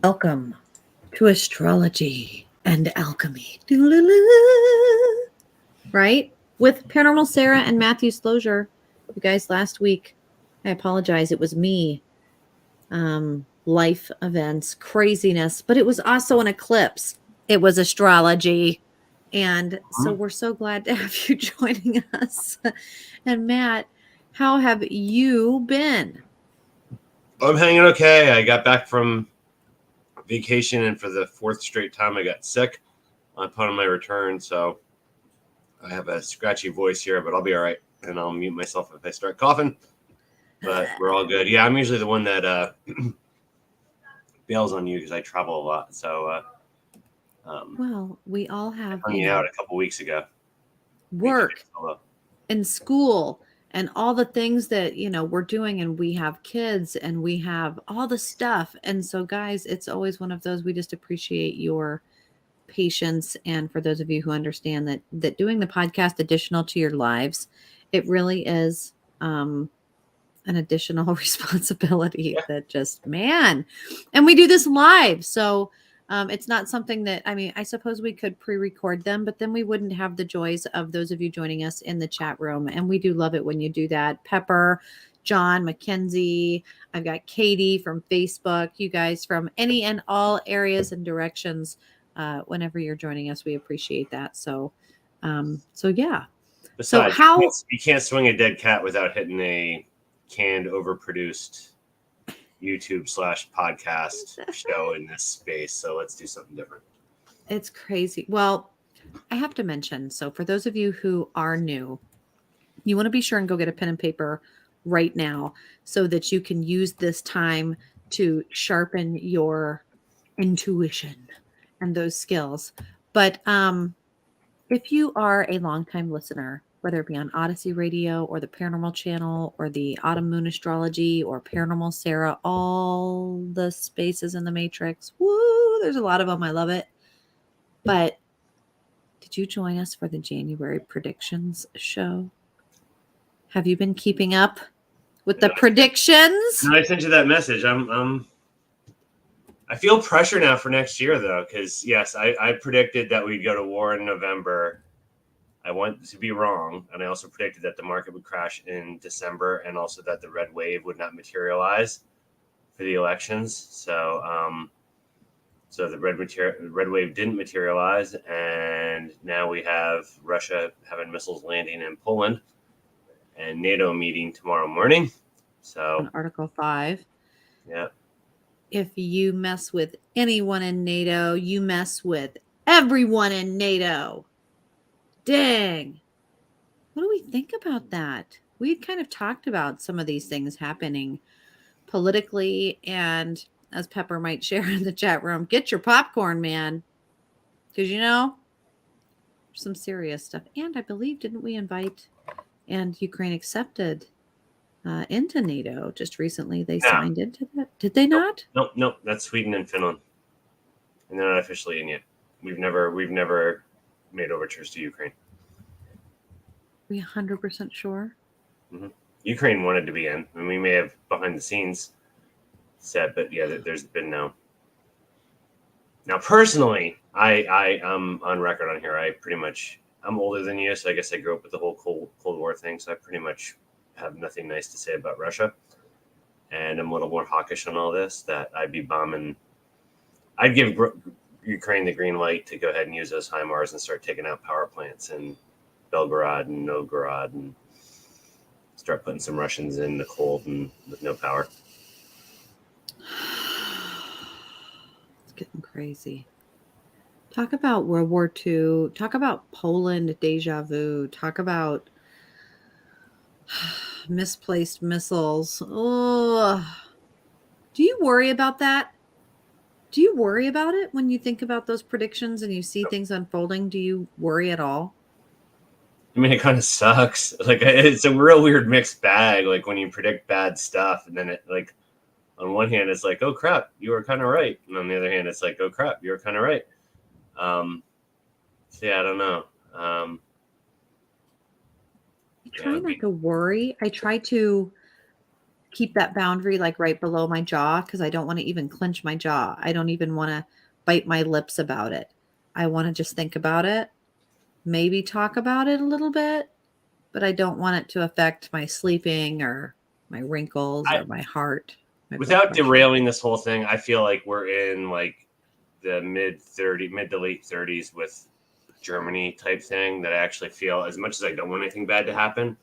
Welcome to Astrology and Alchemy. Right? With Paranormal Sarah and Matthew Slozer. You guys, last week, I apologize, it was me. Life events, craziness, but it was also an eclipse. It was astrology. And so we're so glad to have you joining us. And Matt, how have you been? I'm hanging okay. I got back from vacation, and for the fourth straight time, I got sick upon my return. So I have a scratchy voice here, but I'll be all right. And I'll mute myself if I start coughing. But we're all good. Yeah, I'm usually the one that bails on you because I travel a lot. So, well, we all have I hung you out a couple weeks ago. Work and school and all the things that we're doing, and we have kids and we have all the stuff. And so guys, it's always one of those, we just appreciate your patience. And for those of you who understand that doing the podcast additional to your lives, it really is an additional responsibility that just, man, and we do this live. So it's not something that, I mean, I suppose we could pre-record them, but then we wouldn't have the joys of those of you joining us in the chat room. And we do love it when you do that. Pepper, John, Mackenzie, I've got Katie from Facebook, you guys from any and all areas and directions. Whenever you're joining us, we appreciate that. So yeah. Besides, so how you can't swing a dead cat without hitting a canned, overproduced YouTube/podcast show in this space. So let's do something different. It's crazy. Well, I have to mention, so for those of you who are new, you want to be sure and go get a pen and paper right now so that you can use this time to sharpen your intuition and those skills. But if you are a longtime listener, whether it be on Odyssey Radio or the Paranormal Channel or the Autumn Moon Astrology or Paranormal Sarah, all the spaces in the Matrix, woo, there's a lot of them. I love it. But did you join us for the January predictions show? Have you been keeping up with the predictions? I sent you that message. I feel pressure now for next year, though, because yes, I predicted that we'd go to war in November. I want to be wrong, and I also predicted that the market would crash in December, and also that the red wave would not materialize for the elections. So, so the red wave didn't materialize, and now we have Russia having missiles landing in Poland, and NATO meeting tomorrow morning. So, on Article 5. Yeah. If you mess with anyone in NATO, you mess with everyone in NATO. Dang. What do we think about that? We kind of talked about some of these things happening politically, and as Pepper might share in the chat room, get your popcorn, man. Because, some serious stuff. And I believe, didn't we invite, and Ukraine accepted into NATO just recently? They signed into that. Did they not? Nope. That's Sweden and Finland. And they're not officially in yet. We've never made overtures to Ukraine. Are we 100% sure? Mm-hmm. Ukraine wanted to be in, and we may have behind the scenes said, but yeah, there's been no. Now, personally, I'm on record on here. I'm older than you, so I guess I grew up with the whole Cold War thing. So I pretty much have nothing nice to say about Russia, and I'm a little more hawkish on all this. That I'd be bombing. I'd give Ukraine the green light to go ahead and use those HIMARS and start taking out power plants in Belgorod and Novgorod and start putting some Russians in the cold and with no power. It's getting crazy. Talk about World War II. Talk about Poland deja vu. Talk about misplaced missiles. Oh, do you worry about that? Do you worry about it when you think about those predictions and you see things unfolding? Do you worry at all? I mean, it kind of sucks. Like, it's a real weird mixed bag. Like when you predict bad stuff, and then it, like, on one hand, it's like, oh crap, you were kind of right, and on the other hand, it's like, oh crap, you were kind of right. So yeah, I don't know. I try not to worry. I try to keep that boundary like right below my jaw because I don't want to even clench my jaw. I don't even want to bite my lips about it. I want to just think about it, maybe talk about it a little bit, but I don't want it to affect my sleeping or my wrinkles or my heart. My Without derailing this whole thing, I feel like we're in like the mid to late 30s with Germany type thing that I actually feel, as much as I don't want anything bad to happen,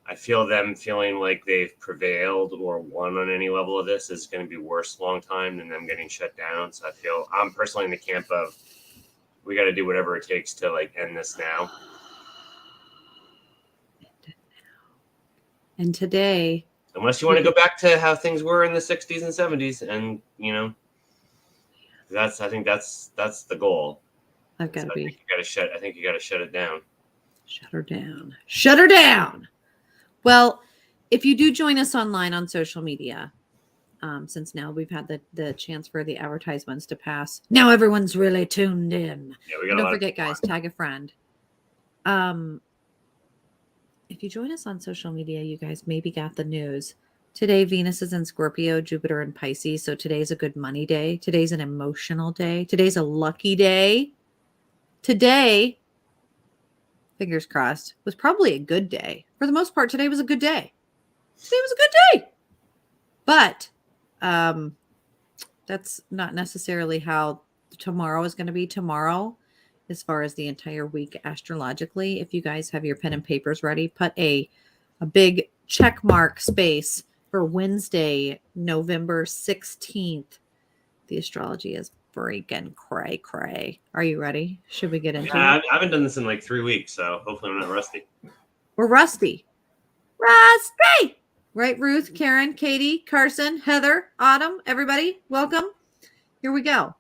I feel them feeling like they've prevailed or won on any level of this is going to be worse long time than them getting shut down. So I feel I'm personally in the camp of we got to do whatever it takes to like end this now. And today, unless you want to go back to how things were in the 60s and 70s, and I think that's the goal. I've got to be. I think you got to shut it down. Shut her down. Shut her down. Well, if you do join us online on social media, since now we've had the chance for the advertisements to pass, now everyone's really tuned in. Yeah, we got. Don't forget, guys, tag a friend. If you join us on social media, you guys maybe got the news. Today, Venus is in Scorpio, Jupiter in Pisces. So today's a good money day. Today's an emotional day. Today's a lucky day. Today, fingers crossed, was probably a good day. For the most part, today was a good day. Today was a good day. But that's not necessarily how tomorrow is going to be. Tomorrow, as far as the entire week astrologically, if you guys have your pen and papers ready, put a big check mark space for Wednesday, November 16th. The astrology is freaking cray. Are you ready? Should we get into it? I haven't done this in like 3 weeks, so hopefully I'm not rusty. We're rusty. Rusty! Right, Ruth, Karen, Katie, Carson, Heather, Autumn, everybody, welcome. Here we go.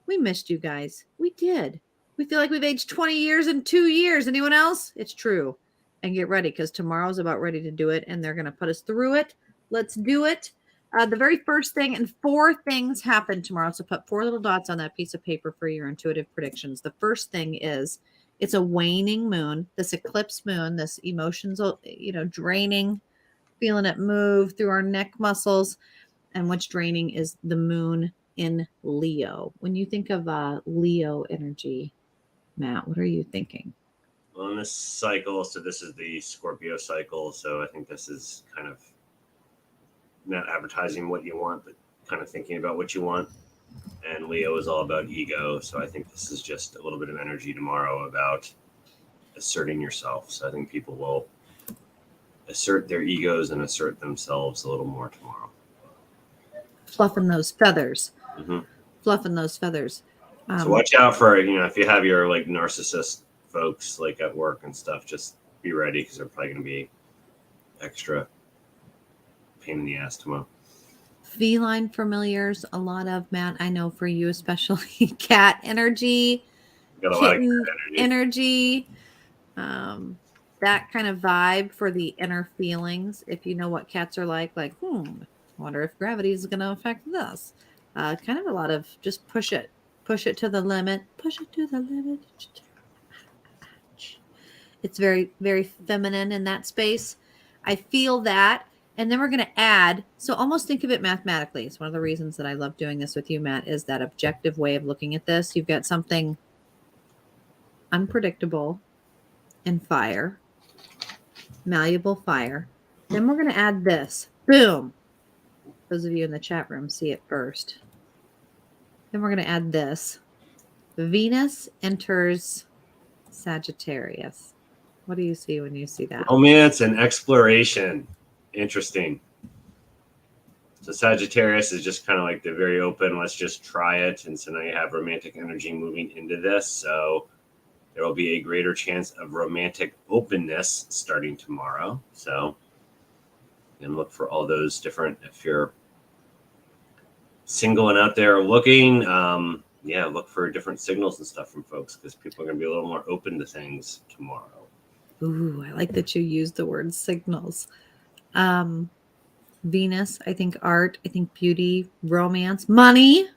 We missed you guys. We did. We feel like we've aged 20 years in 2 years. Anyone else? It's true. And get ready because tomorrow's about ready to do it, and they're going to put us through it. Let's do it. The very first thing, and 4 things happen tomorrow. So put 4 little dots on that piece of paper for your intuitive predictions. The first thing is it's a waning moon, this eclipse moon, this emotions, draining, feeling it move through our neck muscles. And what's draining is the moon in Leo. When you think of Leo energy, Matt, what are you thinking? On this cycle, so this is the Scorpio cycle, so I think this is kind of not advertising what you want, but kind of thinking about what you want. And Leo is all about ego, so I think this is just a little bit of energy tomorrow about asserting yourself. So I think people will assert their egos and assert themselves a little more tomorrow. Fluffing those feathers. Mm-hmm. Fluffing those feathers. So watch out for, if you have your like narcissist folks like at work and stuff, just be ready because they're probably going to be extra pain in the ass tomorrow. Feline familiars, a lot of, Matt, I know for you especially, cat energy, Got a lot of cat energy. That kind of vibe for the inner feelings. If you know what cats are like, I wonder if gravity is going to affect this. Kind of a lot of just push it to the limit, push it to the limit. It's very, very feminine in that space. I feel that. And then we're going to add, so almost think of it mathematically. It's one of the reasons that I love doing this with you, Matt, is that objective way of looking at this. You've got something unpredictable in fire, malleable fire. Then we're going to add this. Boom. Those of you in the chat room see it first. Then we're going to add this. Venus enters Sagittarius. What do you see when you see that? Romance and exploration. Interesting. So Sagittarius is just kind of like the very open, let's just try it. And so now you have romantic energy moving into this. So there will be a greater chance of romantic openness starting tomorrow. So and look for all those different, if you're single and out there looking, look for different signals and stuff from folks because people are going to be a little more open to things tomorrow. Ooh, I like that you used the word signals. Venus, I think art, I think beauty, romance, money.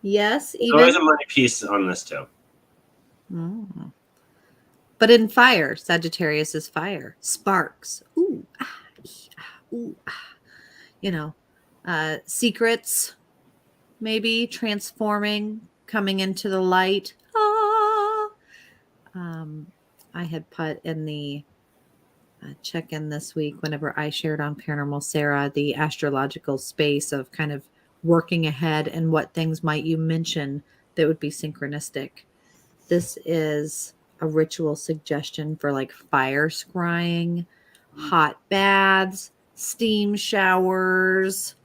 Yes, even. There's a money piece on this too. But in fire, Sagittarius is fire. Sparks. Ooh, ooh, secrets, maybe transforming, coming into the light. I had put in the check-in this week whenever I shared on Paranormal Sarah the astrological space of kind of working ahead and what things might you mention that would be synchronistic. This is a ritual suggestion for like fire scrying, hot baths, steam showers,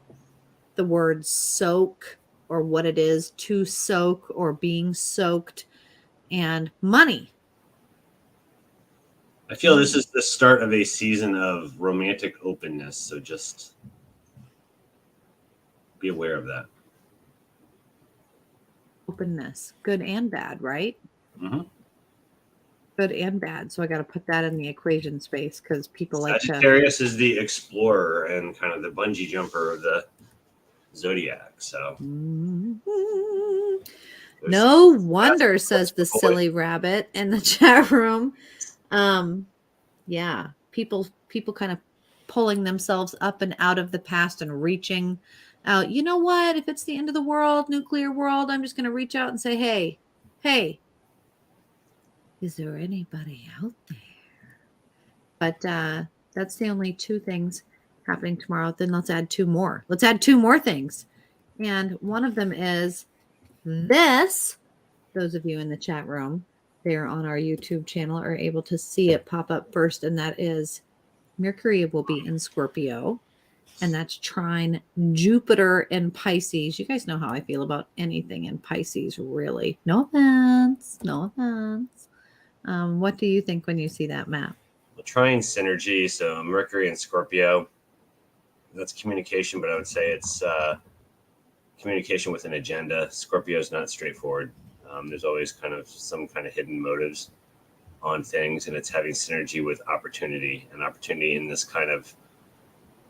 the word soak or what it is to soak or being soaked, and money. I feel this is the start of a season of romantic openness, so just be aware of that. Openness, good and bad, right? Mm-hmm. Good and bad. So I got to put that in the equation space because people like to. Sagittarius is the explorer and kind of the bungee jumper of the zodiac. So. No wonder, says the silly rabbit in the chat room. Yeah, people kind of pulling themselves up and out of the past and reaching out. You know what? If it's the end of the world, nuclear world, I'm just going to reach out and say, hey, is there anybody out there? But that's the only two things happening tomorrow. Then let's add two more. Let's add two more things. And one of them is this. Those of you in the chat room, they are on our YouTube channel, are able to see it pop up first. And that is Mercury will be in Scorpio. And that's trine Jupiter in Pisces. You guys know how I feel about anything in Pisces, really. No offense. No offense. What do you think when you see that map? Well, trine synergy. So Mercury and Scorpio. That's communication, but I would say it's communication with an agenda. Scorpio is not straightforward. There's always kind of some kind of hidden motives on things, and it's having synergy with opportunity. And opportunity in this kind of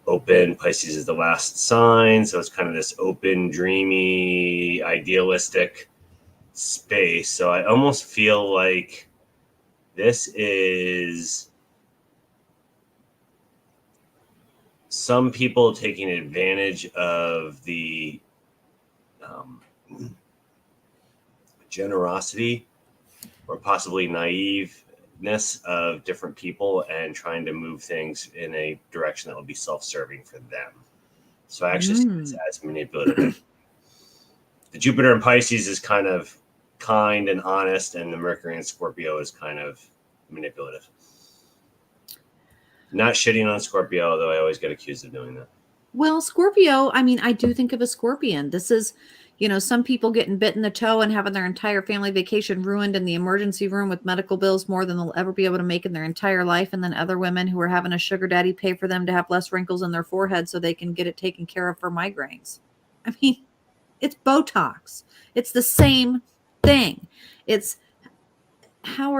open, Pisces is the last sign, so it's kind of this open, dreamy, idealistic space. So I almost feel like this is some people taking advantage of the generosity or possibly naiveness of different people and trying to move things in a direction that will be self-serving for them. So I actually see this as manipulative. The Jupiter in Pisces is kind of kind and honest, and the Mercury in Scorpio is kind of manipulative. Not shitting on Scorpio, although I always get accused of doing that. Well, Scorpio, I mean, I do think of a scorpion. This is, some people getting bit in the toe and having their entire family vacation ruined in the emergency room with medical bills more than they'll ever be able to make in their entire life. And then other women who are having a sugar daddy pay for them to have less wrinkles in their forehead so they can get it taken care of for migraines. I mean, it's Botox. It's the same thing. It's how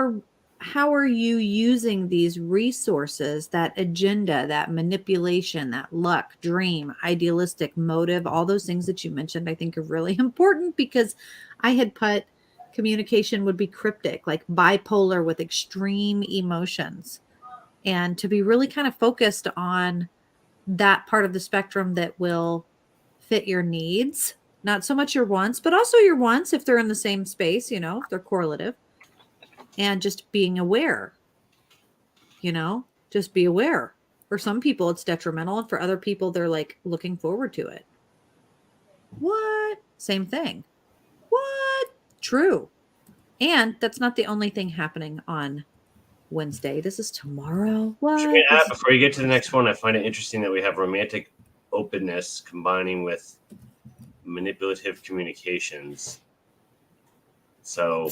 are you using these resources, that agenda, that manipulation, that luck, dream, idealistic motive, all those things that you mentioned, I think are really important, because I had put communication would be cryptic, like bipolar with extreme emotions, and to be really kind of focused on that part of the spectrum that will fit your needs, not so much your wants, but also your wants if they're in the same space, if they're correlative. And just being aware, just be aware. For some people, it's detrimental. And for other people, they're like looking forward to it. What? Same thing. What? True. And that's not the only thing happening on Wednesday. This is tomorrow. What? Before you get to the next one, I find it interesting that we have romantic openness combining with manipulative communications. So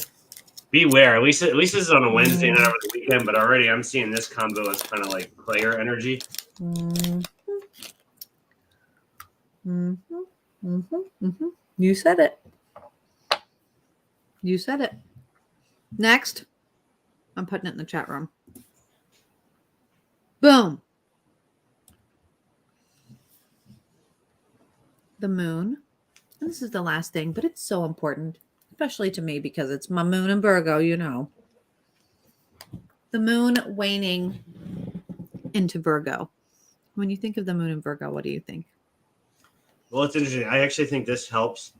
beware. At least this is on a Wednesday, not over the weekend. But already, I'm seeing this combo as kind of like player energy. You said it. You said it. Next, I'm putting it in the chat room. Boom. The moon. And this is the last thing, but it's so important, especially to me because it's my moon in Virgo, The moon waning into Virgo. When you think of the moon in Virgo, what do you think? Well, it's interesting. I actually think this helps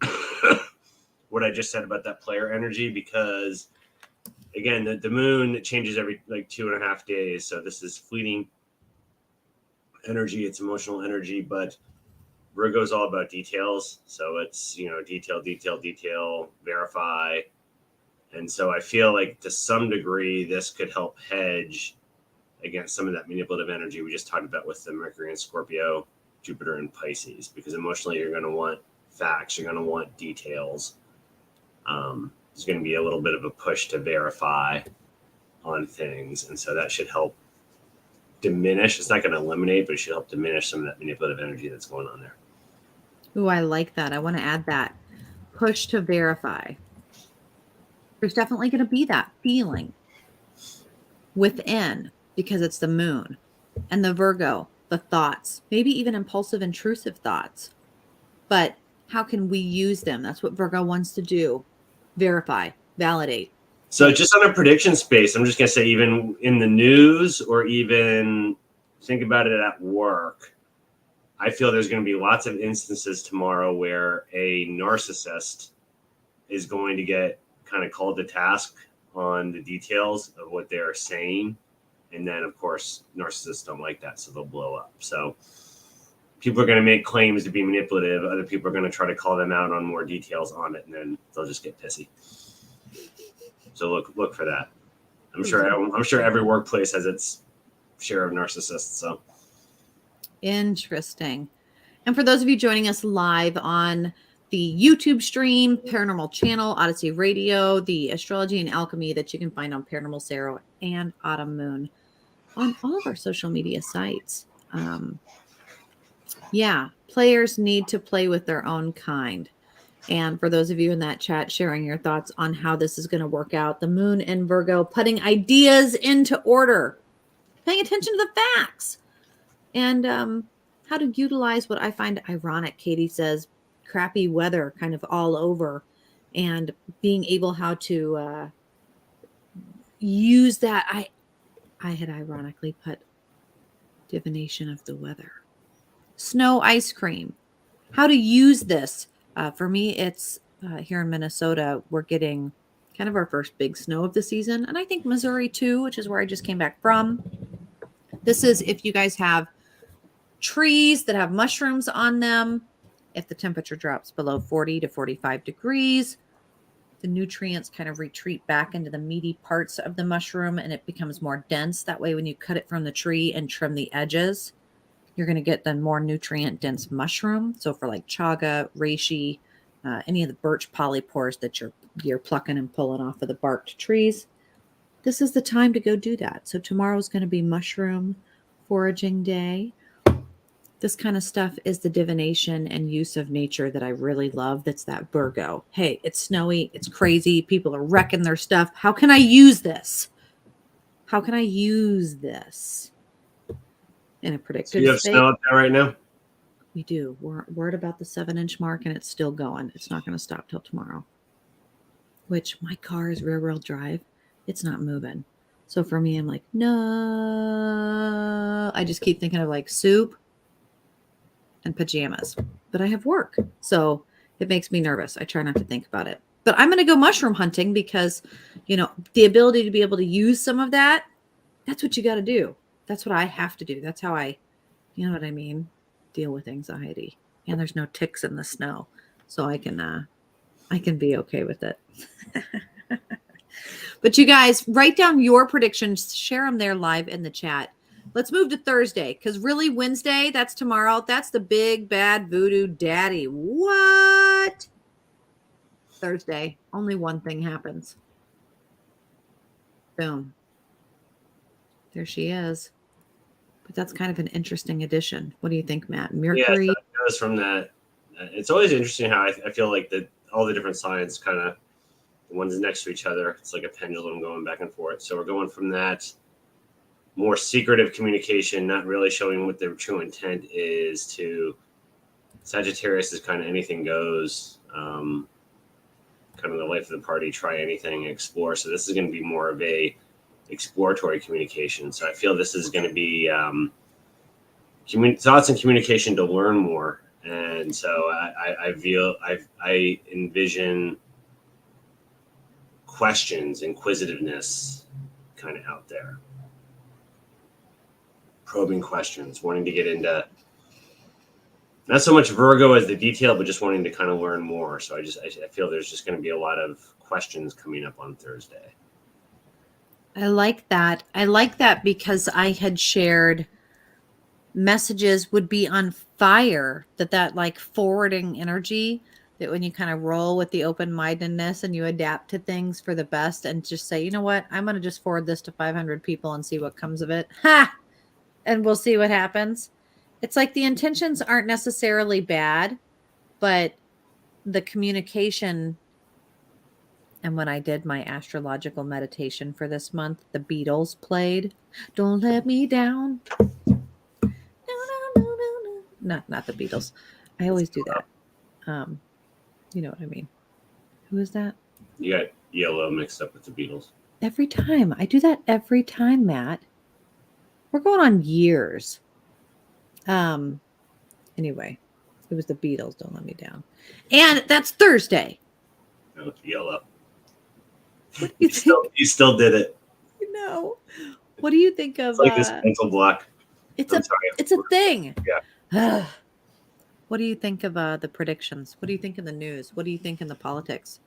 what I just said about that player energy, because again, the moon changes every like 2.5 days. So this is fleeting energy. It's emotional energy, but Virgo's all about details. So it's, detail, verify. And so I feel like to some degree, this could help hedge against some of that manipulative energy we just talked about with the Mercury and Scorpio, Jupiter and Pisces, because emotionally you're going to want facts, you're going to want details. There's going to be a little bit of a push to verify on things. And so that should help diminish. It's not going to eliminate, but it should help diminish some of that manipulative energy that's going on there. Ooh, I like that. I want to add that. Push to verify. There's definitely going to be that feeling within, because it's the moon and the Virgo, the thoughts, maybe even impulsive, intrusive thoughts. But how can we use them? That's what Virgo wants to do. Verify, validate. So just on a prediction space, I'm just going to say, even in the news or even think about it at work, I feel there's going to be lots of instances tomorrow where a narcissist is going to get kind of called to task on the details of what they're saying. And then, of course, narcissists don't like that, so they'll blow up. So people are going to make claims to be manipulative. Other people are going to try to call them out on more details on it, and then they'll just get pissy. So look for that. I'm sure every workplace has its share of narcissists. So interesting. And for those of you joining us live on the YouTube stream, Paranormal Channel, Odyssey Radio, the Astrology and Alchemy that you can find on Paranormal Sarah and Autumn Moon on all of our social media sites. Players need to play with their own kind. And for those of you in that chat sharing your thoughts on how this is going to work out, the moon and Virgo putting ideas into order, paying attention to the facts, and how to utilize what I find ironic. Katie says, crappy weather kind of all over, and being able how to use that. I had ironically put divination of the weather. Snow ice cream. How to use this. For me, it's here in Minnesota, we're getting kind of our first big snow of the season. And I think Missouri too, which is where I just came back from. This is if you guys have trees that have mushrooms on them, if the temperature drops below 40 to 45 degrees, the nutrients kind of retreat back into the meaty parts of the mushroom and it becomes more dense. That way, when you cut it from the tree and trim the edges, you're going to get the more nutrient dense mushroom. So for like chaga, reishi, any of the birch polypores that you're plucking and pulling off of the barked trees, this is the time to go do that. So tomorrow's going to be mushroom foraging day. This kind of stuff is the divination and use of nature that I really love. That's that Virgo. Hey, it's snowy. It's crazy. People are wrecking their stuff. How can I use this? How can I use this in a predictive So you have state? snow up there right now? We do. We're at about the 7-inch mark and it's still going. It's not going to stop till tomorrow. Which my car is rear-wheel drive. It's not moving. So for me, I'm like, no. I just keep thinking of like soup and pajamas. But I have work. So it makes me nervous. I try not to think about it. But I'm going to go mushroom hunting because, the ability to be able to use some of that, that's what you got to do. That's what I have to do. That's how I, you know what I mean, deal with anxiety. And there's no ticks in the snow. So I can be okay with it. But you guys, write down your predictions, share them there live in the chat. Let's move to Thursday, because really Wednesday, that's tomorrow. That's the big bad voodoo daddy. What? Thursday, only one thing happens. Boom. There she is. But that's kind of an interesting addition. What do you think, Matt? Mercury. Yeah, so it goes from that. It's always interesting how I feel like all the different signs kind of, the ones next to each other, it's like a pendulum going back and forth. So we're going from that more secretive communication, not really showing what their true intent is, to Sagittarius is kind of anything goes, kind of the life of the party, try anything, explore. So this is going to be more of a exploratory communication. So I feel this is going to be thoughts and communication to learn more And so I envision questions, inquisitiveness kind of out there. Probing questions, wanting to get into not so much Virgo as the detail, but just wanting to kind of learn more. So I feel there's just going to be a lot of questions coming up on Thursday. I like that. I like that because I had shared messages would be on fire, that like forwarding energy, that when you kind of roll with the open-mindedness and you adapt to things for the best and just say, you know what, I'm going to just forward this to 500 people and see what comes of it. Ha! And we'll see what happens. It's like the intentions aren't necessarily bad, but the communication. And when I did my astrological meditation for this month, the Beatles played Don't Let Me Down. No. Not the Beatles. I always do that. You know what I mean. Who is that? You got Yellow mixed up with the Beatles. Every time. I do that every time, Matt. We're going on years. Anyway, it was the Beatles, Don't Let Me Down. And that's Thursday. No, Yellow. What do you think? You still did it. No. What do you think of it's like this mental block? It's a thing. Yeah. What do you think of the predictions? What do you think in the news? What do you think in the politics?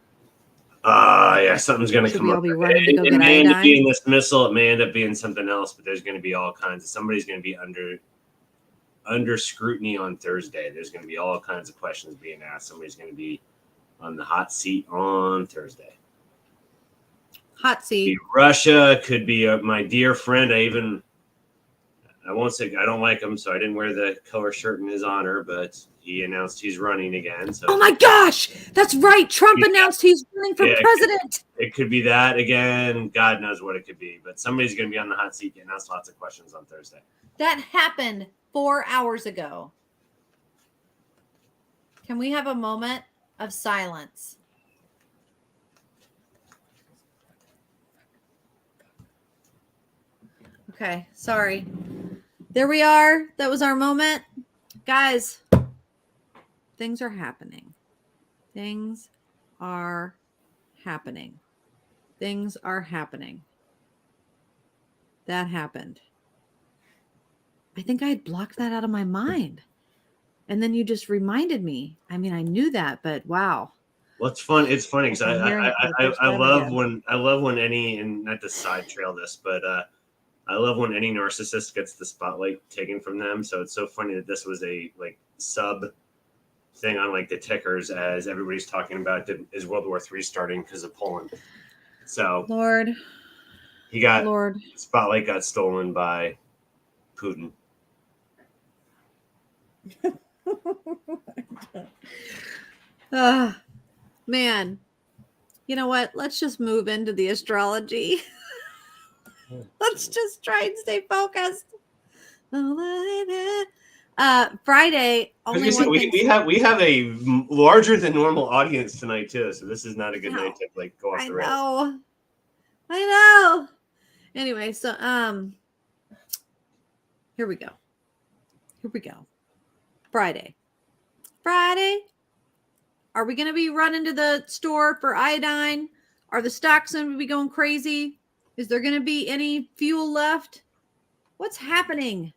Yeah, something's going to come up. Should we all be running to go get iodine? It may end up being iodine? this missile. It may end up being something else, but there's going to be all kinds of, somebody's going to be under scrutiny on Thursday. There's going to be all kinds of questions being asked. Somebody's going to be on the hot seat on Thursday. Hot seat. Could be Russia, could be my dear friend. I won't say I don't like him, so I didn't wear the color shirt in his honor, but he announced he's running again. So oh my gosh, that's right. Trump announced he's running for president. It could be that again. God knows what it could be, but somebody's going to be on the hot seat getting asked lots of questions on Thursday. That happened 4 hours ago. Can we have a moment of silence? Okay, sorry. There we are. That was our moment. Guys, things are happening. Things are happening. Things are happening. That happened. I think I had blocked that out of my mind. And then you just reminded me. I mean, I knew that, but wow. Well, it's fun. It's funny because I love when any, and not to side trail this, but I love when any narcissist gets the spotlight taken from them. So it's so funny that this was a like sub thing on like the tickers as everybody's talking about is World War III starting because of Poland. So Lord, spotlight got stolen by Putin. Man, you know what? Let's just move into the astrology. Let's just try and stay focused. Friday. Only we have a larger than normal audience tonight too, so this is not a good night to like go off the rails. I know. Anyway, so here we go. Friday. Are we going to be running to the store for iodine? Are the stocks going to be going crazy? Is there going to be any fuel left? What's happening?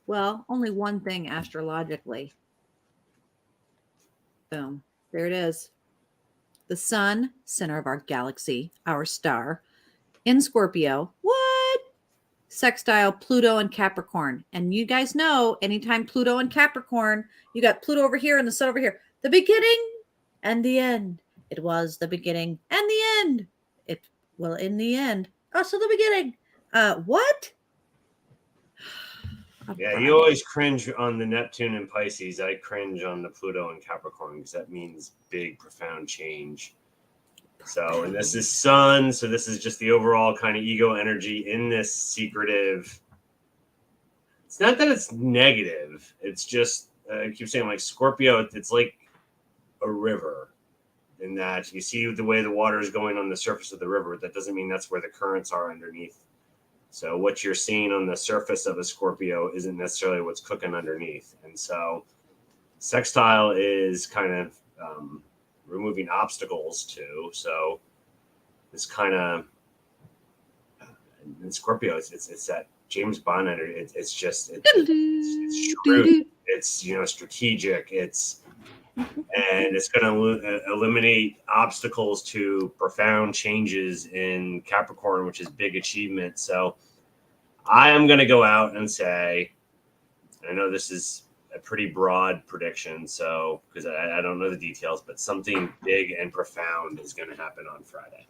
Well, only one thing astrologically. Boom. There it is. The sun, center of our galaxy, our star, in Scorpio. What? Sextile Pluto and Capricorn. And you guys know, anytime Pluto and Capricorn, you got Pluto over here and the sun over here. The beginning and the end. It was the beginning and the end. In the end. Also the beginning. What? Yeah, you always cringe on the Neptune and Pisces. I cringe on the Pluto and Capricorn because that means big, profound change. So, and this is sun. So this is just the overall kind of ego energy in this secretive. It's not that it's negative. It's just, I keep saying like Scorpio, it's like a river in that you see the way the water is going on the surface of the river. That doesn't mean that's where the currents are underneath. So what you're seeing on the surface of a Scorpio isn't necessarily what's cooking underneath. And so Sextile is kind of removing obstacles too. So it's kind of in Scorpio. It's that James Bond energy. It's shrewd. It's strategic. And it's going to eliminate obstacles to profound changes in Capricorn, which is big achievement. So I am going to go out and say, I know this is a pretty broad prediction, so because I don't know the details, but something big and profound is going to happen on Friday.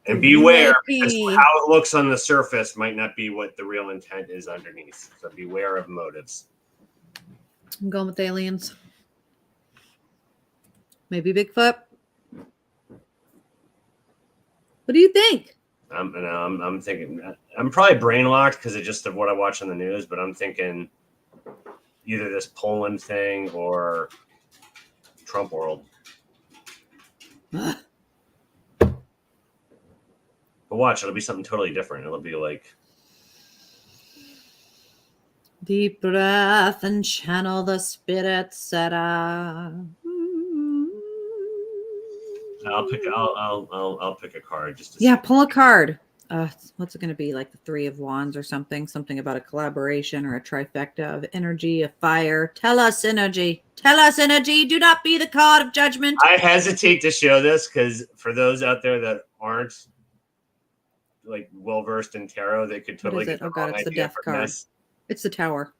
And beware, because how it looks on the surface might not be what the real intent is underneath. So beware of motives. I'm going with aliens. Maybe Bigfoot. What do you think? I'm thinking I'm probably brain locked because of just what I watch on the news, but I'm thinking either this Poland thing or Trump world. But watch, it'll be something totally different. It'll be like deep breath and channel the spirit, Sarah. I'll pick a card just to pull a card. What's it going to be? Like the Three of Wands or something about a collaboration or a trifecta of energy, of fire. Tell us energy. Do not be the card of judgment. I hesitate to show this because for those out there that aren't like well versed in tarot, they could totally get the wrong it's the idea Death from card. this. It's the Tower.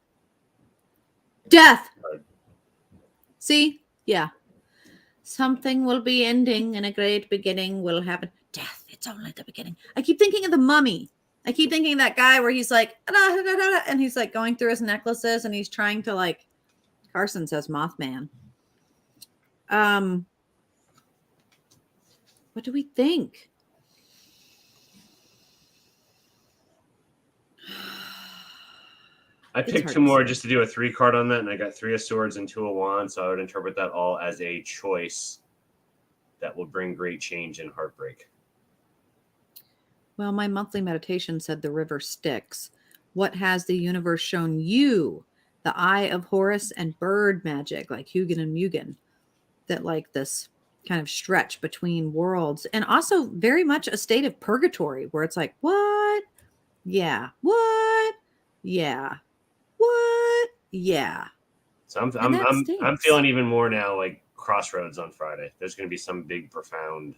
Death. See? Yeah. Something will be ending and a great beginning will happen. Death, it's only the beginning. I keep thinking of the Mummy. I keep thinking of that guy where he's like, and he's like going through his necklaces and he's trying to like, Carson says Mothman. What do we think? I picked two more just to do a 3 card on that, and I got 3 of Swords and 2 of Wands, so I would interpret that all as a choice that will bring great change and heartbreak. Well, my monthly meditation said the river Styx. What has the universe shown you? The Eye of Horus and bird magic, like Hugin and Mugen, that like this kind of stretch between worlds, and also very much a state of purgatory where it's like, what? Yeah. What? Yeah. What? Yeah. So I'm feeling even more now like crossroads on Friday. There's going to be some big profound,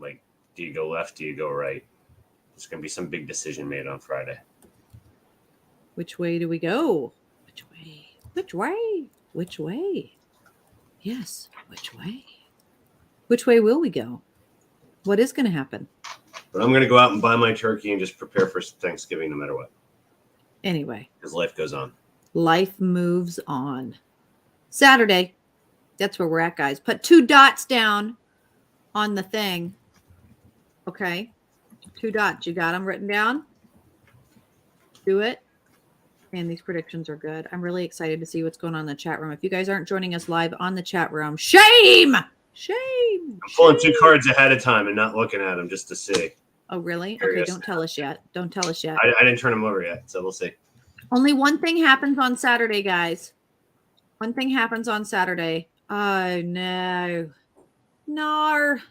like, do you go left? Do you go right? There's going to be some big decision made on Friday. Which way do we go? Which way? Which way? Which way? Yes. Which way? Which way will we go? What is going to happen? But I'm going to go out and buy my turkey and just prepare for Thanksgiving no matter what. Anyway. Because life goes on. Life moves on. Saturday. That's where we're at, guys. Put 2 dots down on the thing. Okay. 2 dots. You got them written down? Do it. And these predictions are good. I'm really excited to see what's going on in the chat room. If you guys aren't joining us live on the chat room, shame! Shame! I'm pulling 2 cards ahead of time and not looking at them just to see. Oh, really? Okay, don't tell us yet. Don't tell us yet. I didn't turn them over yet, so we'll see. Only one thing happens on Saturday, guys. One thing happens on Saturday. Oh, no. Nar.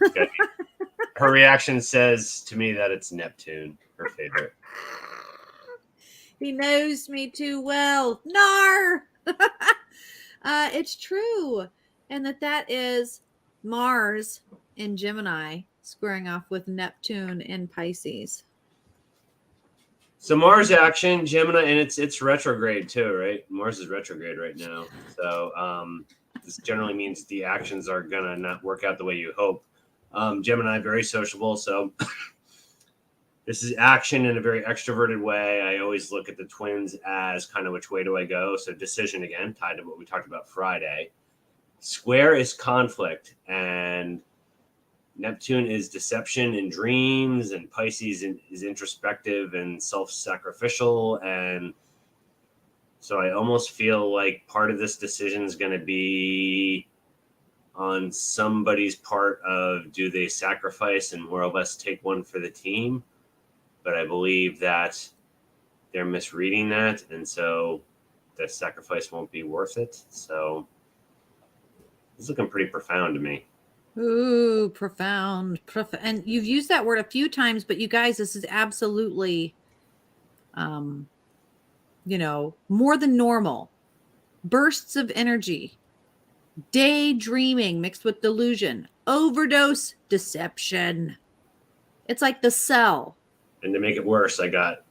Okay. Her reaction says to me that it's Neptune, her favorite. He knows me too well. Nar. It's true. And that is Mars in Gemini squaring off with Neptune in Pisces. So Mars action, Gemini, and it's retrograde too, right? Mars is retrograde right now. So this generally means the actions are going to not work out the way you hope. Gemini, very sociable. So this is action in a very extroverted way. I always look at the twins as kind of which way do I go? So decision again, tied to what we talked about Friday. Square is conflict, and Neptune is deception and dreams, and Pisces is introspective and self-sacrificial. And so I almost feel like part of this decision is going to be on somebody's part of do they sacrifice and more or less take one for the team? but I believe that they're misreading that, and so the sacrifice won't be worth it. So it's looking pretty profound to me. Ooh, profound. And you've used that word a few times, but you guys, this is absolutely, more than normal. Bursts of energy, daydreaming mixed with delusion, overdose, deception. It's like the cell. And to make it worse, I got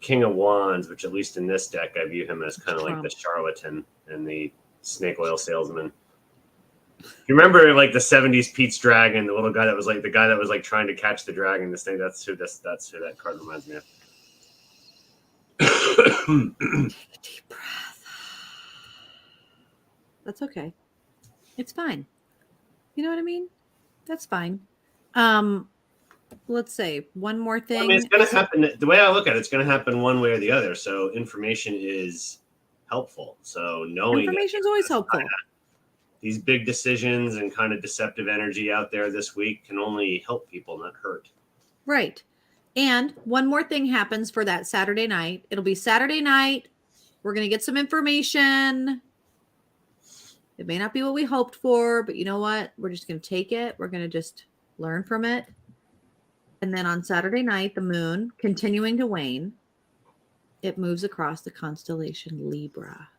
King of Wands, which at least in this deck, I view him as kind of like the charlatan and the snake oil salesman. You remember like the 70s Pete's Dragon, the little guy that was like the guy that was like trying to catch the dragon, this thing, that's who that card reminds me of. Deep breath. That's okay. It's fine. You know what I mean? That's fine. Let's say one more thing. I mean, it's going to happen. The way I look at it, it's going to happen one way or the other. So information is helpful. So knowing information is always helpful. These big decisions and kind of deceptive energy out there this week can only help people, not hurt. Right. And one more thing happens for that Saturday night. It'll be Saturday night. We're going to get some information. It may not be what we hoped for, but you know what? We're just going to take it. We're going to just learn from it. And then on Saturday night, the moon continuing to wane, it moves across the constellation Libra.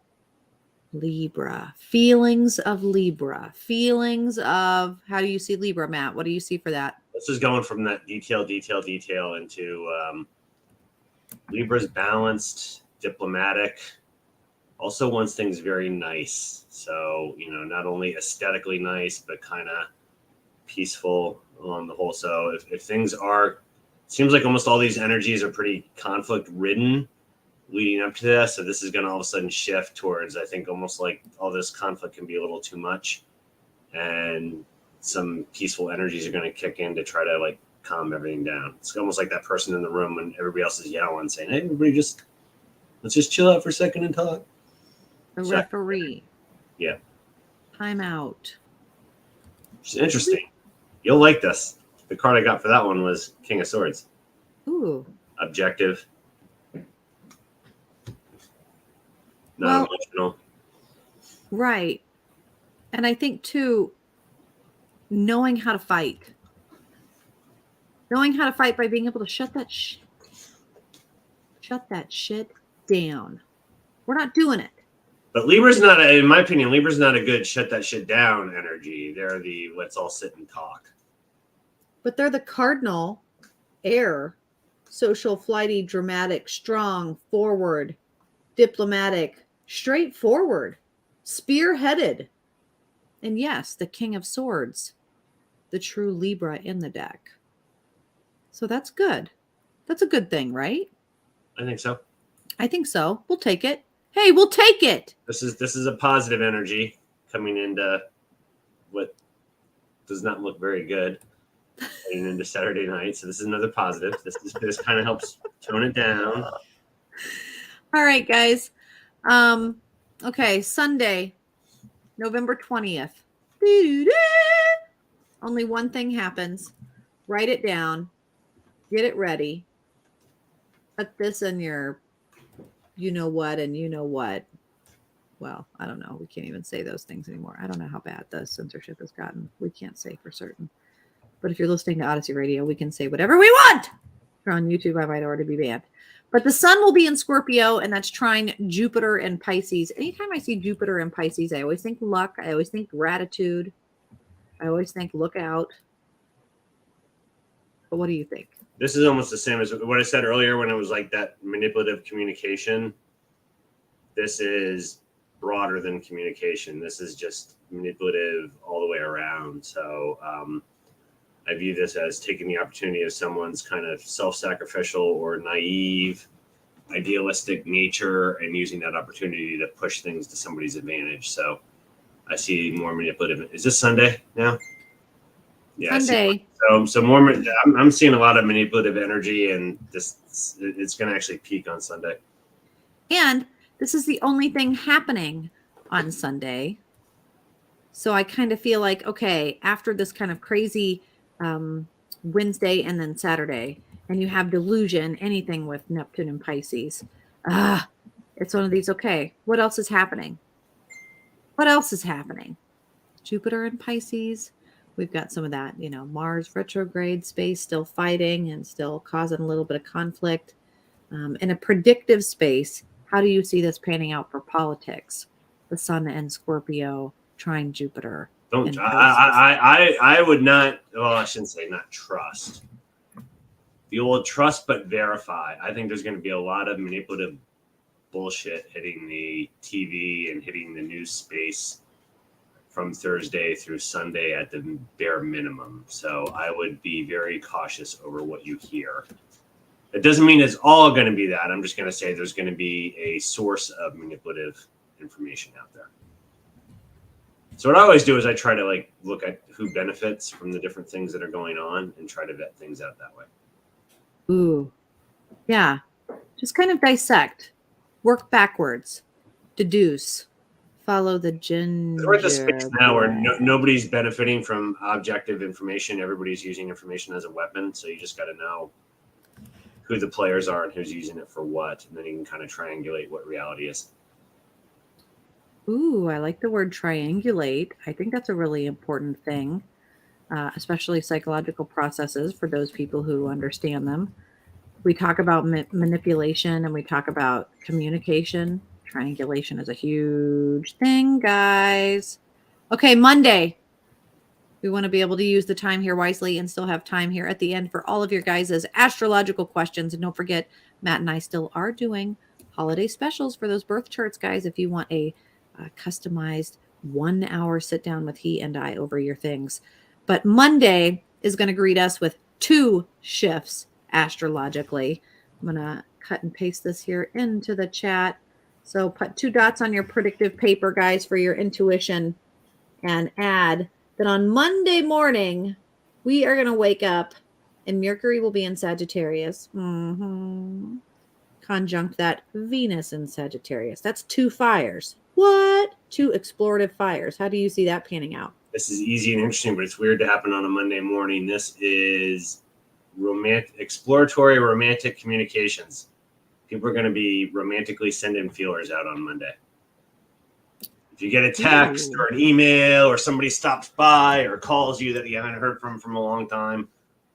Libra. Feelings of Libra. Feelings of, how do you see Libra, Matt? What do you see for that? This is going from that detail into Libra's balanced, diplomatic, also wants things very nice. So, not only aesthetically nice, but kind of peaceful on the whole. So if things are, seems like almost all these energies are pretty conflict ridden leading up to this. So this is going to all of a sudden shift towards, I think, almost like all this conflict can be a little too much. And some peaceful energies are going to kick in to try to like calm everything down. It's almost like that person in the room when everybody else is yelling, saying, "Hey, everybody, let's just chill out for a second and talk." The referee. Yeah. Time out. It's interesting. You'll like this. The card I got for that one was King of Swords. Ooh. Objective. Not emotional. Right. And I think too, knowing how to fight. Knowing how to fight by being able to shut that shit down. We're not doing it. But Libra's not, in my opinion, Libra's not a good shut that shit down energy. They're the let's all sit and talk. But they're the cardinal air, social, flighty, dramatic, strong, forward, diplomatic, straightforward, spearheaded. And yes, the King of Swords, the true Libra in the deck. So that's good. That's a good thing, right? I think so. I think so. We'll take it. Hey, we'll take it. This is a positive energy coming into what does not look very good coming into Saturday night. So this is another positive. This kind of helps tone it down. All right, guys. Okay, Sunday, November 20th. Only one thing happens. Write it down. Get it ready. Put this in your you know what and you know what. Well, I don't know. We can't even say those things anymore. I don't know how bad the censorship has gotten. We can't say for certain. But if you're listening to Odyssey Radio, we can say whatever we want. If you're on YouTube, I might already be banned. But the sun will be in Scorpio, and that's trine Jupiter and Pisces. Anytime I see Jupiter and Pisces, I always think luck. I always think gratitude. I always think look out. But what do you think? This is almost the same as what I said earlier when it was like that manipulative communication. This is broader than communication. This is just manipulative all the way around. So I view this as taking the opportunity of someone's kind of self-sacrificial or naive, idealistic nature and using that opportunity to push things to somebody's advantage. So I see more manipulative. Is this Sunday now? Yeah, Sunday. So more. I'm seeing a lot of manipulative energy, and it's going to actually peak on Sunday. And this is the only thing happening on Sunday. So I kind of feel like, okay, after this kind of crazy Wednesday and then Saturday, and you have delusion, anything with Neptune and Pisces. Ah, it's one of these. Okay, what else is happening? What else is happening? Jupiter and Pisces. We've got some of that, Mars retrograde space still fighting and still causing a little bit of conflict. In a predictive space, how do you see this panning out for politics? The Sun and Scorpio trine Jupiter. Don't I would not. Well, I shouldn't say not trust. The old trust but verify. I think there's going to be a lot of manipulative bullshit hitting the TV and hitting the news space from Thursday through Sunday at the bare minimum. So I would be very cautious over what you hear. It doesn't mean it's all going to be that. I'm just going to say there's going to be a source of manipulative information out there. So what I always do is I try to look at who benefits from the different things that are going on and try to vet things out that way. Ooh, yeah. Just kind of dissect, work backwards, deduce, follow the ginger. We're at the space now where nobody's benefiting from objective information. Everybody's using information as a weapon. So you just got to know who the players are and who's using it for what. And then you can kind of triangulate what reality is. Ooh, I like the word triangulate. I think that's a really important thing, especially psychological processes for those people who understand them. We talk about manipulation and we talk about communication. Triangulation is a huge thing, guys. Okay, Monday. We want to be able to use the time here wisely and still have time here at the end for all of your guys' astrological questions. And don't forget, Matt and I still are doing holiday specials for those birth charts, guys. If you want a customized 1 hour sit down with he and I over your things. But Monday is going to greet us with 2 shifts astrologically. I'm going to cut and paste this here into the chat. So put 2 dots on your predictive paper, guys, for your intuition, and add that on Monday morning, we are going to wake up and Mercury will be in Sagittarius. Conjunct that Venus in Sagittarius. That's 2 fires. What? 2 explorative fires. How do you see that panning out? This is easy and interesting, but it's weird to happen on a Monday morning. This is exploratory romantic communications. People are going to be romantically sending feelers out on Monday. If you get a text or an email or somebody stops by or calls you that you haven't heard from a long time,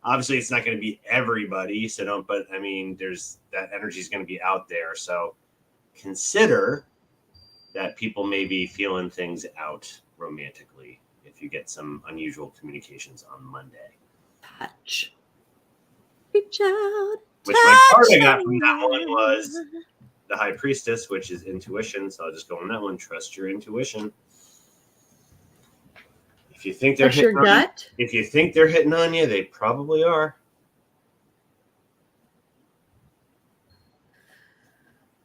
obviously it's not going to be everybody. So don't, but I mean, there's that energy is going to be out there. So consider that people may be feeling things out romantically if you get some unusual communications on Monday. Touch. Reach out. Which my card I got from that one was the High Priestess, which is intuition. So I'll just go on that one. Trust your intuition. If you think they're hitting on you, if you think they're hitting on you, they probably are.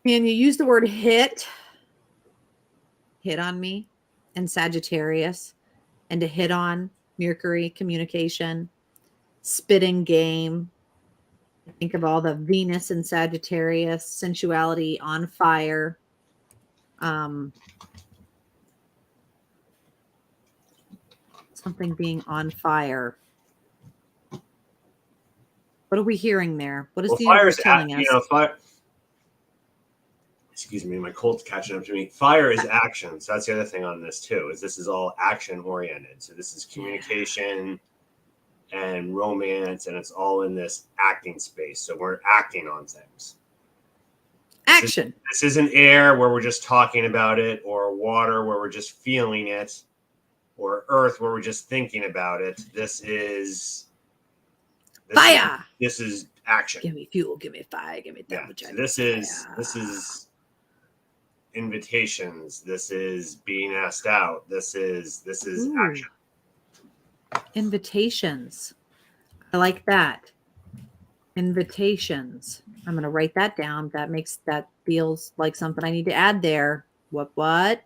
And you use the word hit on me, and Sagittarius, and to hit on Mercury, communication, spitting game. Think of all the Venus and Sagittarius, sensuality on fire. Something being on fire. What are we hearing there? What is the universe telling us? Fire. Excuse me, my cold's catching up to me. Fire is action. So that's the other thing on this too, is this is all action oriented. So this is communication and romance, and it's all in this acting space. So we're acting on things. Action. This isn't air where we're just talking about it, or water where we're just feeling it, or earth where we're just thinking about it. This is fire. This is action. Give me fuel, give me fire, give me that. Yeah. So this is invitations. This is being asked out. This is action. Invitations. I like that. Invitations. I'm going to write that down. That feels like something I need to add there. What?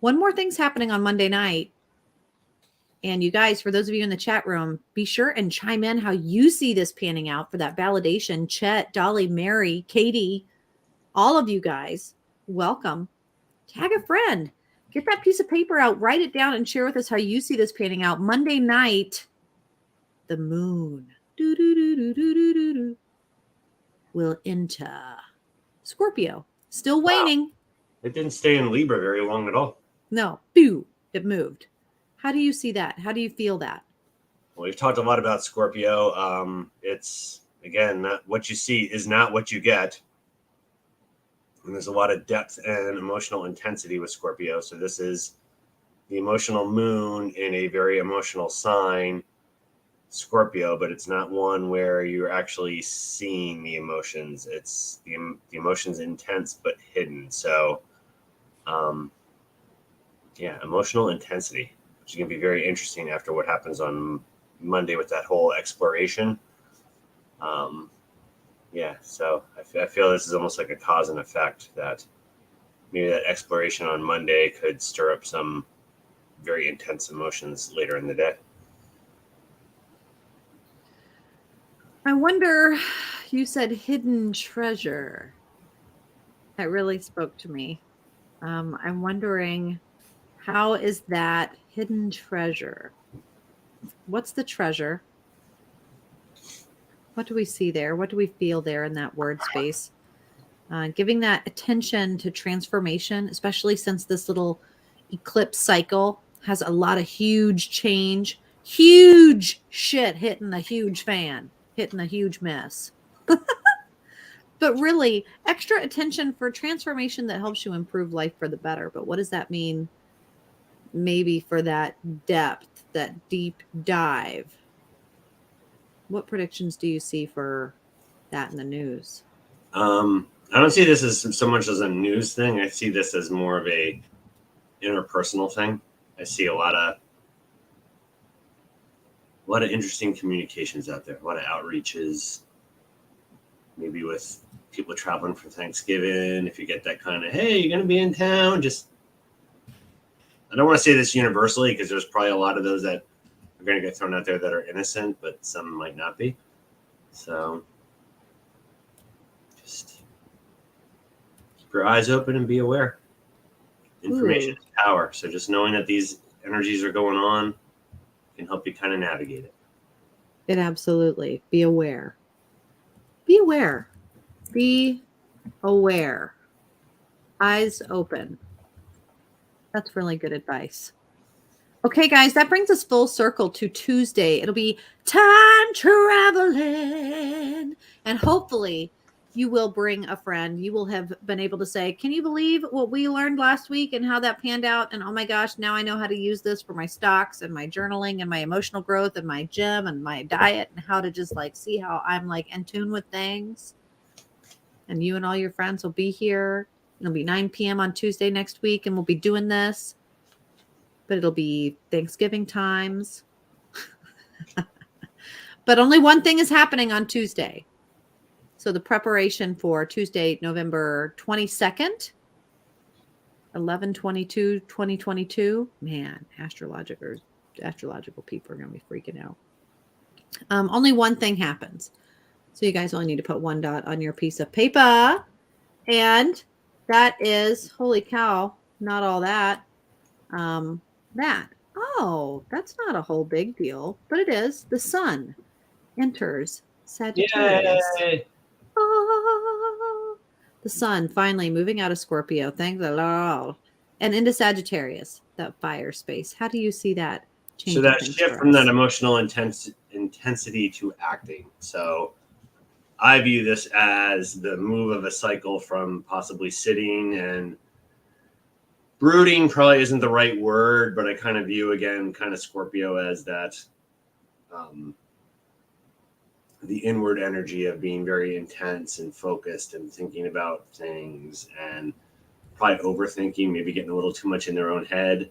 One more thing's happening on Monday night. And you guys, for those of you in the chat room, be sure and chime in how you see this panning out for that validation. Chet, Dolly, Mary, Katie, all of you guys, welcome. Tag a friend. Get that piece of paper out, write it down, and share with us how you see this panning out. Monday night, the moon. will enter Scorpio. Still Wow. waning. It didn't stay in Libra very long at all. No, it moved. How do you see that? How do you feel that? Well, we've talked a lot about Scorpio. It's, again, not what you see is not what you get. And there's a lot of depth and emotional intensity with Scorpio. So this is the emotional moon in a very emotional sign, Scorpio, but it's not one where you're actually seeing the emotions. It's the emotions intense but hidden. So, yeah, emotional intensity, which is going to be very interesting after what happens on Monday with that whole exploration. Yeah, so I feel this is almost like a cause and effect, that maybe that exploration on Monday could stir up some very intense emotions later in the day. I wonder, you said hidden treasure. That really spoke to me. I'm wondering, how is that hidden treasure? What's the treasure? What do we see there? What do we feel there in that word space? Giving that attention to transformation, especially since this little eclipse cycle has a lot of huge change, huge shit hitting the huge fan, hitting a huge mess. But really, extra attention for transformation that helps you improve life for the better. But what does that mean? Maybe for that depth, that deep dive. What predictions do you see for that in the news? I don't see this as so much as a news thing. I see this as more of a interpersonal thing. I see a lot of interesting communications out there, a lot of outreaches, maybe with people traveling for Thanksgiving. If you get that kind of, hey, you're going to be in town, just, I don't want to say this universally because there's probably a lot of those that are going to get thrown out there that are innocent, but some might not be. So just keep your eyes open and be aware. Information is power. So just knowing that these energies are going on can help you kind of navigate it. It absolutely. Be aware. Be aware. Be aware. Eyes open. That's really good advice. Okay, guys, that brings us full circle to Tuesday. It'll be time traveling. And hopefully you will bring a friend. You will have been able to say, can you believe what we learned last week and how that panned out? And oh my gosh, now I know how to use this for my stocks and my journaling and my emotional growth and my gym and my diet, and how to just like see how I'm like in tune with things. And you and all your friends will be here. It'll be 9 p.m. on Tuesday next week, and we'll be doing this. But it'll be Thanksgiving times. But only one thing is happening on Tuesday. So the preparation for Tuesday, November 22nd, 11/22/2022. Man, astrological people are going to be freaking out. Only one thing happens. So you guys only need to put one dot on your piece of paper. And that is, holy cow, not all that. That. Oh, that's not a whole big deal, but it is. The sun enters Sagittarius. Yay! Ah, the sun finally moving out of Scorpio. Thank the Lord. And into Sagittarius, that fire space. How do you see that So changing that things shift for from us? that emotional intensity to acting. So I view this as the move of a cycle from possibly sitting and brooding, probably isn't the right word, but I kind of view, again, kind of Scorpio as that the inward energy of being very intense and focused and thinking about things, and probably overthinking, maybe getting a little too much in their own head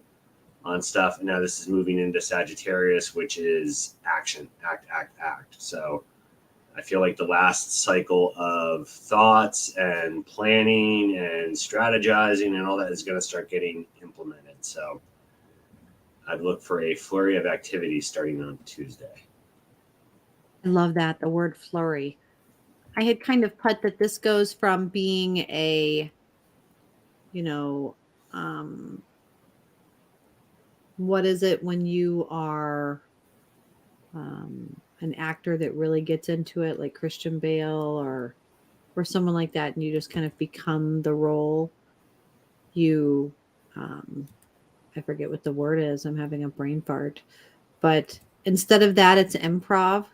on stuff. And now this is moving into Sagittarius, which is action, act. So I feel like the last cycle of thoughts and planning and strategizing and all that is going to start getting implemented. So I'd look for a flurry of activity starting on Tuesday. I love that, the word flurry. I had kind of put that this goes from being a, what is it when you are, an actor that really gets into it, like Christian Bale or someone like that, and you just kind of become the role. You, I forget what the word is. I'm having a brain fart. But instead of that, it's improv.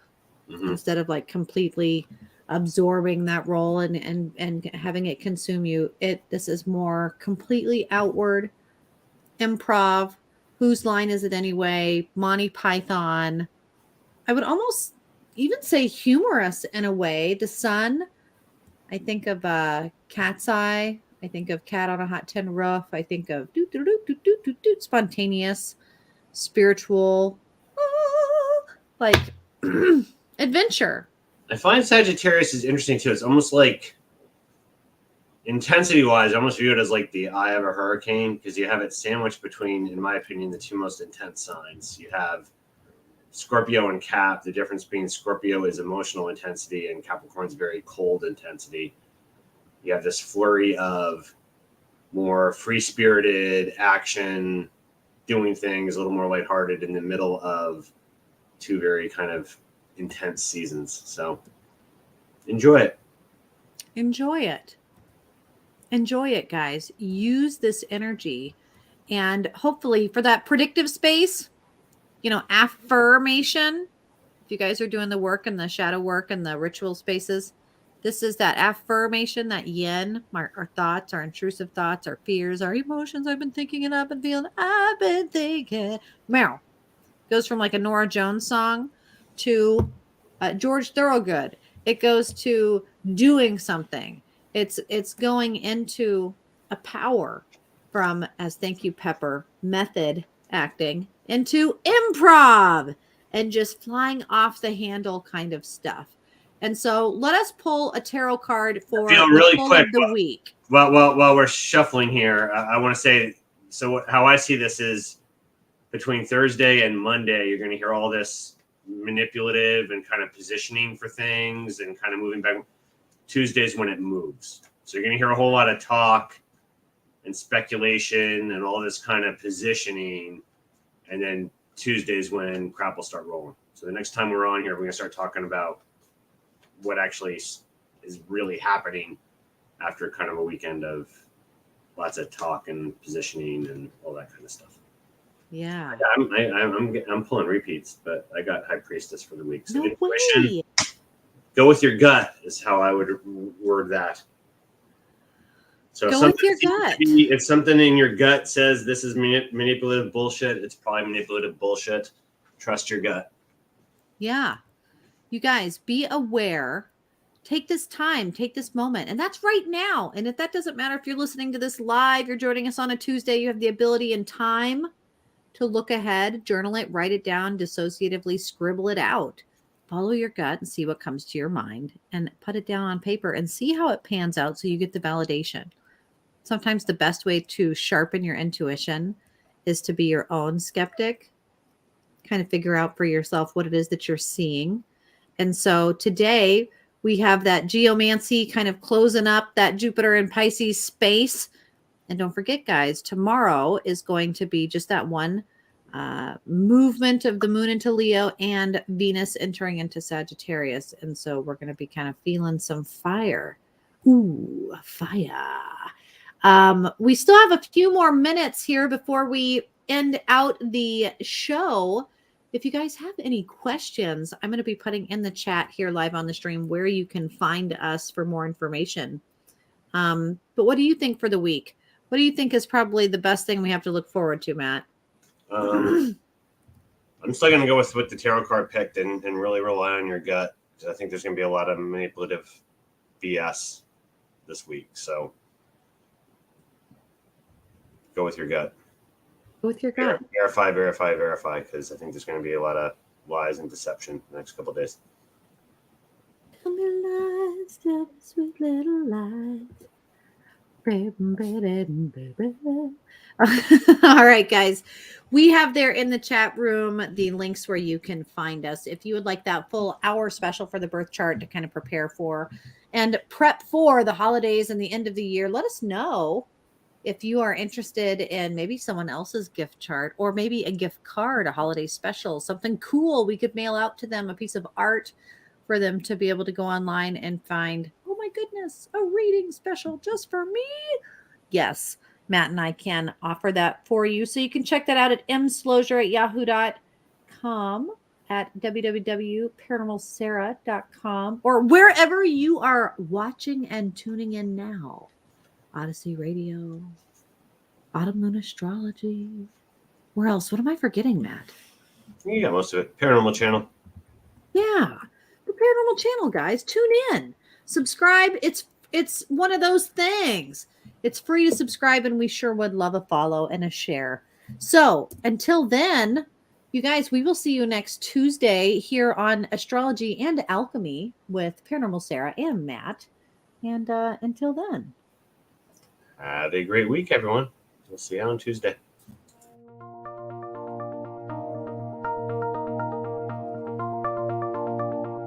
Mm-hmm. Instead of like completely absorbing that role and having it consume you, this is more completely outward improv. Whose line is it anyway? Monty Python. I would almost even say humorous in a way. The Sun. I think of Cat's Eye. I think of Cat on a Hot Tin Roof. I think of spontaneous, spiritual, like adventure. I find Sagittarius is interesting too. It's almost like intensity wise, I almost view it as like the eye of a hurricane because you have it sandwiched between, in my opinion, the two most intense signs. You have Scorpio and Cap. The difference being Scorpio is emotional intensity and Capricorn's very cold intensity. You have this flurry of more free-spirited action, doing things a little more lighthearted in the middle of two very kind of intense seasons. So enjoy it. Enjoy it. Enjoy it, guys. Use this energy. And hopefully for that predictive space, affirmation. If you guys are doing the work and the shadow work and the ritual spaces, this is that affirmation, that yin, our thoughts, our intrusive thoughts, our fears, our emotions. I've been thinking and I've been feeling, I've been thinking. Meow. Goes from like a Nora Jones song to George Thorogood. It goes to doing something. It's going into a power from, as thank you, Pepper, method acting into improv and just flying off the handle kind of stuff. And so let us pull a tarot card for Feel the really full quick of the week. Well, while we're shuffling here, I want to say, so how I see this is between Thursday and Monday, you're going to hear all this manipulative and kind of positioning for things and kind of moving back. Tuesday's when it moves. So you're going to hear a whole lot of talk and speculation and all this kind of positioning. And then Tuesday's when crap will start rolling. So the next time we're on here, we're going to start talking about what actually is really happening after kind of a weekend of lots of talk and positioning and all that kind of stuff. Yeah. I'm pulling repeats, but I got High Priestess for the week. So No intuition, way. go with your gut is how I would word that. So Go with your gut. If something in your gut says this is manipulative bullshit, it's probably manipulative bullshit. Trust your gut. Yeah. You guys, be aware. Take this time, take this moment. And that's right now. And if that doesn't matter if you're listening to this live, you're joining us on a Tuesday, you have the ability and time to look ahead, journal it, write it down, dissociatively scribble it out. Follow your gut and see what comes to your mind and put it down on paper and see how it pans out so you get the validation. Sometimes the best way to sharpen your intuition is to be your own skeptic, kind of figure out for yourself what it is that you're seeing. And so today we have that geomancy kind of closing up that Jupiter and Pisces space. And don't forget, guys, tomorrow is going to be just that one movement of the moon into Leo and Venus entering into Sagittarius. And so we're going to be kind of feeling some fire. Ooh, fire. We still have a few more minutes here before we end out the show. If you guys have any questions, I'm going to be putting in the chat here live on the stream where you can find us for more information. But what do you think for the week? What do you think is probably the best thing we have to look forward to, Matt? I'm still going to go with what the tarot card picked and really rely on your gut. I think there's going to be a lot of manipulative BS this week. So go with your gut. Go with your gut. Verify, because I think there's going to be a lot of lies and deception the next couple of days. Tell me lies, tell me sweet little lies. All right, guys. We have there in the chat room the links where you can find us. If you would like that full hour special for the birth chart to kind of prepare for and prep for the holidays and the end of the year, let us know. if you are interested in maybe someone else's gift chart or maybe a gift card, a holiday special, something cool, we could mail out to them a piece of art for them to be able to go online and find, oh my goodness, a reading special just for me. Yes, Matt and I can offer that for you. So you can check that out at mslozer@yahoo.com, at www.paranormalsarah.com, or wherever you are watching and tuning in now. Odyssey Radio, Autumn Moon Astrology. Where else? What am I forgetting, Matt? You got most of it. Paranormal Channel. Yeah, the Paranormal Channel, guys. Tune in, subscribe. It's one of those things. It's free to subscribe, and we sure would love a follow and a share. So until then, you guys, we will see you next Tuesday here on Astrology and Alchemy with Paranormal Sarah and Matt. And until then. Have a great week, everyone. We'll see you on Tuesday.